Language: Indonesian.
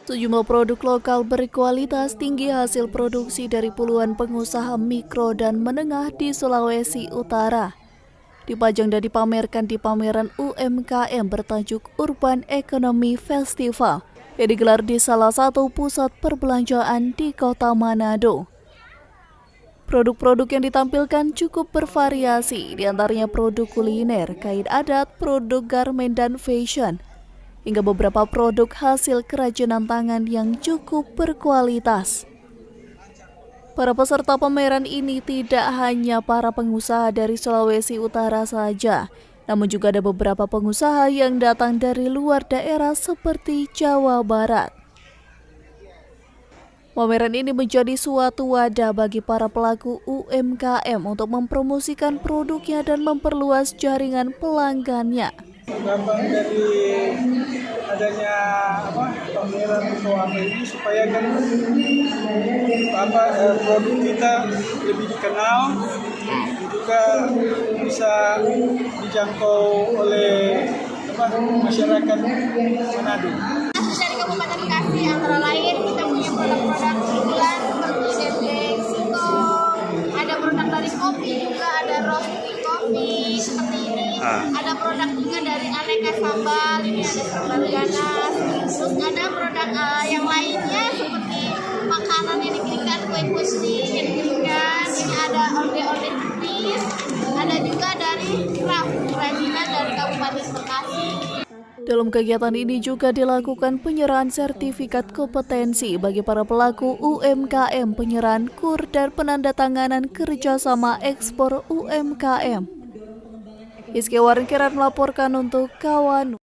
Sejumlah produk lokal berkualitas tinggi hasil produksi dari puluhan pengusaha mikro dan menengah di Sulawesi Utara dipajang dan dipamerkan di pameran UMKM bertajuk Urban Economy Festival yang digelar di salah satu pusat perbelanjaan di Kota Manado. Produk-produk yang ditampilkan cukup bervariasi, diantaranya produk kuliner, kain adat, produk garmen dan fashion, hingga beberapa produk hasil kerajinan tangan yang cukup berkualitas. Para peserta pameran ini tidak hanya para pengusaha dari Sulawesi Utara saja, namun juga ada beberapa pengusaha yang datang dari luar daerah seperti Jawa Barat. Pameran ini menjadi suatu wadah bagi para pelaku UMKM untuk mempromosikan produknya dan memperluas jaringan pelanggannya. Dampak dari adanya pameran atau ini supaya kan produk kita lebih dikenal, juga bisa dijangkau oleh masyarakat Manado. Dari Kabupaten Bekasi antara lain kita punya produk-produk unggulan seperti dendeng, singkong, ada produk dari kopi juga, ada roasting kopi seperti ini. Ada produk juga dari aneka sambal, ini ada sambal ganas, terus ada produk yang lainnya seperti makanan yang diberikan, kue putih yang diberikan, ini ada oleh-oleh tipis, ada juga dari kerajinan dari Kabupaten Bekasi. Dalam kegiatan ini juga dilakukan penyerahan sertifikat kompetensi bagi para pelaku UMKM, penyerahan KUR, dan penandatanganan kerjasama ekspor UMKM. Rizky Warengkeran melaporkan untuk Kawan.